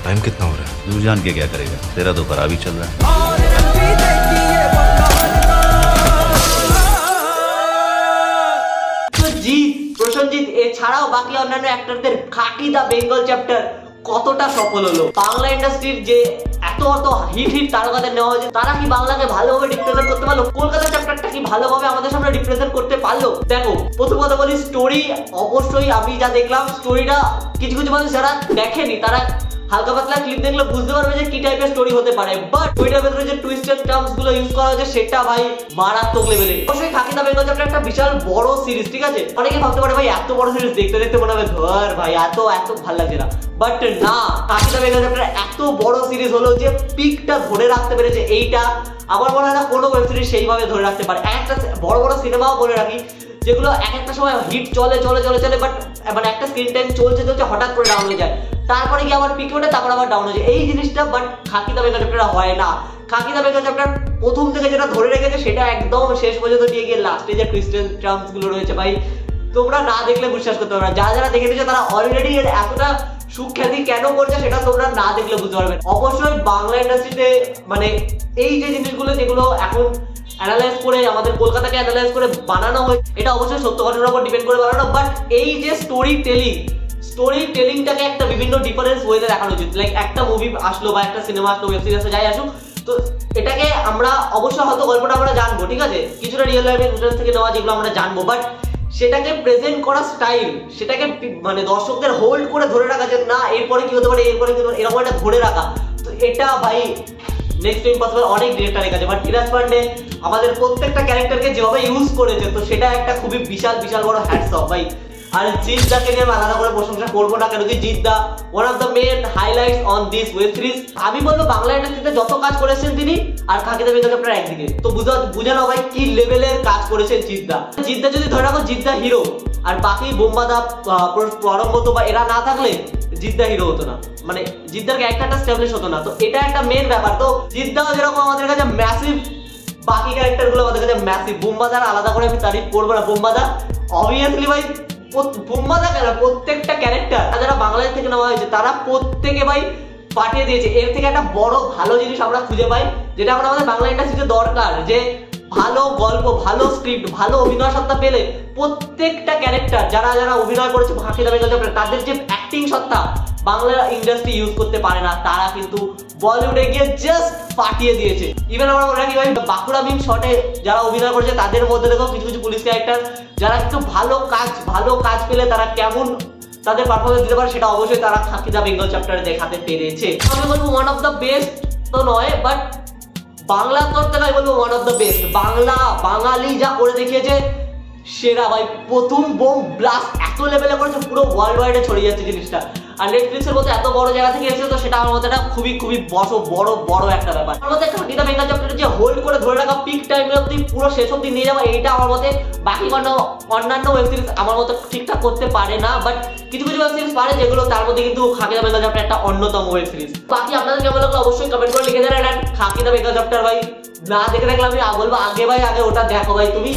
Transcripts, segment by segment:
Time कितना हो रहा है? तू जान के क्या करेगा, तेरा तो खराब ही चल रहा है। तो जीत, প্রসেনজিৎ এছাড়াও বাকি অন্যান্য অ্যাক্টরদের খাকি দা বেঙ্গল চ্যাপ্টার কতটা সফল হলো, বাংলা ইন্ডাস্ট্রির যে এত হিট তারকাদের নেওয়া হয়েছে তারা কি বাংলাকে ভালোভাবে রিপ্রেজেন্ট করতে পারলো? কলকাতা চ্যাপ্টারটা কি ভালোভাবে আমাদের সামনে রিপ্রেজেন্ট করতে পারলো? দেখো, প্রথম কথা বলি, স্টোরি অবশ্যই আমি যা দেখলাম, স্টোরিটা কিছু কিছু মানুষ যারা দেখেনি তারা হালকা পাতলা ক্লিপ দেখলে বুঝতে পারবে যে কি টাইপের স্টোরি হতে পারে, বাট ওইটার ভেতরে যে টুইস্ট এন্ড টার্মস গুলো ইউজ করা হয়েছে সেটা ভাই মারাত্মক লেভেলের। অবশ্যই খাকি দা বেঙ্গল চ্যাপ্টার একটা বিশাল বড় সিরিজ, ঠিক আছে? অনেকে ভাবতে পারে ভাই এত বড় সিরিজ দেখতে দেখতে মনে হবে ধর ভাই এত ভালো লাগছে না, বাট না, খাকি দা বেঙ্গল চ্যাপ্টার এত বড় সিরিজ হলো যে পিকটা ধরে রাখতে পেরেছে। এইটা আমার মনে হয় না কোনো ওয়েব সিরিজ সেইভাবে ধরে রাখতে পারে। একটা বড় বড় সিনেমাও বলে রাখি যেগুলো এক একটা সময় হিট চলে বাট মানে একটা স্ক্রিন টাইম চলছে হঠাৎ করে ডাউন হয়ে যায়, তারপরে গিয়ে আবার পিকে ওঠে, তারপর আবার ডাউন হয়ে যায়, এই জিনিসটা but Khakee the Bengal chapter হয় না। খাকি দা বেঙ্গল চ্যাপ্টার প্রথম থেকে যেটা ধরে রেখেছে সেটা একদম শেষ পর্যন্ত নিয়ে গিয়ে লাস্টে যে টুইস্ট এন্ড টার্মস গুলো রয়েছে ভাই তোমরা না দেখলে বিশ্বাস করতে পারবে না। যারা দেখে নিয়েছে তারা অলরেডি এর এতটা সুখ্যাতি কেন করছে সেটা তোমরা না দেখলে বুঝতে পারবে। অবশ্যই বাংলা ইন্ডাস্ট্রিতে মানে এই যে জিনিসগুলো যেগুলো এখন অ্যানালাইজ করে আমাদের কলকাতাকে অ্যানালাইজ করে বানানো হয়, এটা অবশ্যই সত্য ঘটনার উপর ডিপেন্ড করে বানানো, বাট এই যে স্টোরি টেলিংটাকে একটা বিভিন্ন ডিফারেন্স ওয়েতে দেখানো উচিত। লাইক একটা মুভি আসলো বা একটা সিনেমা আসলো, ওয়েব সিরিজ যাই আসুক, তো এটাকে আমরা অবশ্যই হয়তো গল্পটা আমরা জানবো, ঠিক আছে, কিছুটা রিয়েল লাইফ ইনফ্লুয়েন্স থেকে নেওয়া যেগুলো আমরা জানবো, বাট সেটাকে প্রেজেন্ট করা স্টাইল, সেটাকে মানে দর্শকদের হোল্ড করে ধরে রাখা যে না এরপরে কি হতে পারে, এরপরে কি এরকম একটা ধরে রাখা, তো এটা ভাই নেক্সট ইম্পসিবল অনেক ডিরেক্টরের কাছে। বাট ধীরাজ পান্ডে আমাদের প্রত্যেকটা ক্যারেক্টারকে যেভাবে ইউজ করেছে, তো সেটা একটা খুবই বিশাল বড় হ্যাটস অফ ভাই। আর জিৎ দাকে নিয়ে আমি আলাদা করে প্রশংসা করবো না, কেন কি Jeet da one of the main highlights on this web series. আমি বলবো বাংলা ইন্ডাস্ট্রিতে যত কাজ করেছেন তিনি, আর খাকি দা বেঙ্গল চ্যাপ্টার একদিকে, তো বুঝে নাও ভাই কি লেভেলের কাজ করেছেন জিৎ দা। যদি ধরে রাখো জিৎ দা হিরো, আর বাকি বোম্বাদা পরমব্রত বা এরা না থাকলে জিৎ দা হিরো হতো না, মানে জিৎ দার ক্যারেক্টারটা এস্টাবলিশ হতো না, তো এটা একটা মেন ব্যাপার। তো জিৎ দা যেরকম আমাদের কাছে ম্যাসিভ, বাকি ক্যারেক্টার গুলো আমাদের কাছে ম্যাসিভ। বোম্বাদার আলাদা করে আমি তারিফ করবো না, বোম্বাদা অবভিয়াসলি ভাই, বোম্বাদা কেন প্রত্যেকটা ক্যারেক্টার যারা বাংলাদেশ থেকে নেওয়া হয়েছে তারা প্রত্যেকে ভাই পাঠিয়ে দিয়েছে। এর থেকে একটা বড় ভালো জিনিস আমরা খুঁজে পাই, যেটা এখন আমাদের বাংলা ইন্ডাস্ট্রিতে দরকার, যে ভালো গল্প, ভালো স্ক্রিপ্ট, ভালো অভিনয় সত্তা পেলে প্রত্যেকটা ক্যারেক্টার যারা অভিনয় করেছে খাকি দা বেঙ্গল চ্যাপ্টার, তাদের যে অ্যাক্টিং সত্তা বাংলা ইন্ডাস্ট্রি ইউজ করতে পারে না, তারা কিন্তু বলিউডে গিয়ে জাস্ট পাঠিয়ে দিয়েছে। ইভেন আমরা মনে রাখি ভাই বাঁকুড়া মিম শটে যারা অভিনয় করেছে তাদের মধ্যে দেখো কিছু কিছু পুলিশ ক্যারেক্টার যারা একটু ভালো কাজ পেলে তারা কেমন তাদের পারফরমেন্স দিতে পারে, সেটা অবশ্যই তারা খাকি দা বেঙ্গল চ্যাপ্টারে দেখাতে পেরেছে। আমি বলবো ওয়ান অফ দ্য বেস্ট তো নয়, বাট বাংলা তরফ থেকে আমি বলবো ওয়ান অফ দ্য বেস্ট। বাঙালি যা করে দেখিয়েছে সেরা ভাই। প্রথম বোম ব্লাস্ট এত লেভেলে করেছে, পুরো ওয়ার্ল্ড ওয়াইডে ছড়িয়ে যাচ্ছে জিনিসটা, আর নেটফ্লিক্সের মধ্যে এত বড় জায়গা থেকে এসেছে, তো সেটা আমার মধ্যে খুবই বড় একটা ব্যাপার। আমার মধ্যে খাকি দা বেঙ্গল চ্যাপ্টারে যে হোল্ড করে ধরে রাখা, পিক টাইমে অবধি পুরো শেষ অবধি নিয়ে যাওয়া, এইটা আমার মতে বাকি অন্যান্য ওয়েব সিরিজ আমার মতো ঠিকঠাক করতে পারে না, বাট কিছু ওয়েব সিরিজ পারে, যেগুলো তার মধ্যে কিন্তু খাকি দা বেঙ্গল চ্যাপ্টার একটা অন্যতম ওয়েব সিরিজ। বাকি আপনাদের কেমন লাগলো অবশ্যই কমেন্ট করে লিখে দেন। আর খাকি দা বেঙ্গল চ্যাপ্টার ভাই না দেখে থাকলে আমি বলবো আগে ওটা দেখো ভাই। তুমি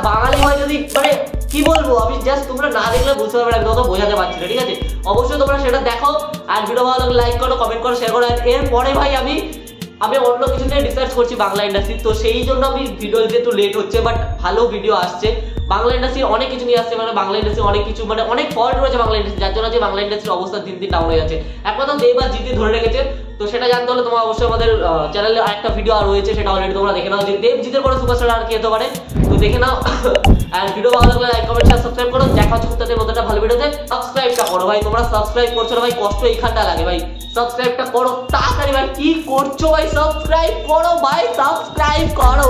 বাঙালি হয় যদি, মানে কি বলবো, আমি জাস্ট তোমরা না দেখলে বুঝতে পারবে, আমি তোমাকে বোঝাতে পারছি না, ঠিক আছে? অবশ্যই তোমরা সেটা দেখো, আর ভিডিও ভালো লাগলে লাইক করো, কমেন্ট করো, শেয়ার করো। আর এরপরে ভাই আমি অন্য কিছু নিয়ে রিসার্চ করছি বাংলা ইন্ডাস্ট্রি, তো সেই জন্য আমি ভিডিও দিতে একটু লেট হচ্ছে, বাট ভালো ভিডিও আসছে। বাংলা ইন্ডাস্ট্রি অনেক কিছু নিয়ে আসছে, মানে বাংলা ইন্ডাস্ট্রি অনেক কিছু, মানে অনেক ফল্ট রয়েছে বাংলা ইন্ডাস্ট্রি, যার জন্য যে বাংলা ইন্ডাস্ট্রির অবস্থা দিন ডাউন হয়ে যাচ্ছে। একমাত্র দেব আর জিতে ধরে রেখেছে, তো সেটা জানতে হলে তোমরা অবশ্যই আমাদের চ্যানেলে আরেকটা ভিডিও আর রয়েছে, সেটা অলরেডি তোমরা দেখে নাও, যে দেব জিতের পরে সুপারস্টার আর কি হতে পারে, তো দেখে নাও। আর ভিডিও ভালো লাগলে লাইক কমেন্ট শেয়ার সাবস্ক্রাইব করো। দেখা হচ্ছে খুব নতুন একটা ভালো ভিডিওতে। সাবস্ক্রাইবটা করো ভাই, তোমরা সাবস্ক্রাইব করছো না ভাই, কষ্ট এইখানটা লাগে ভাই, সাবস্ক্রাইবটা করো তাড়াতাড়ি ভাই। কি করছো ভাই, সাবস্ক্রাইব করো ভাই, সাবস্ক্রাইব করো।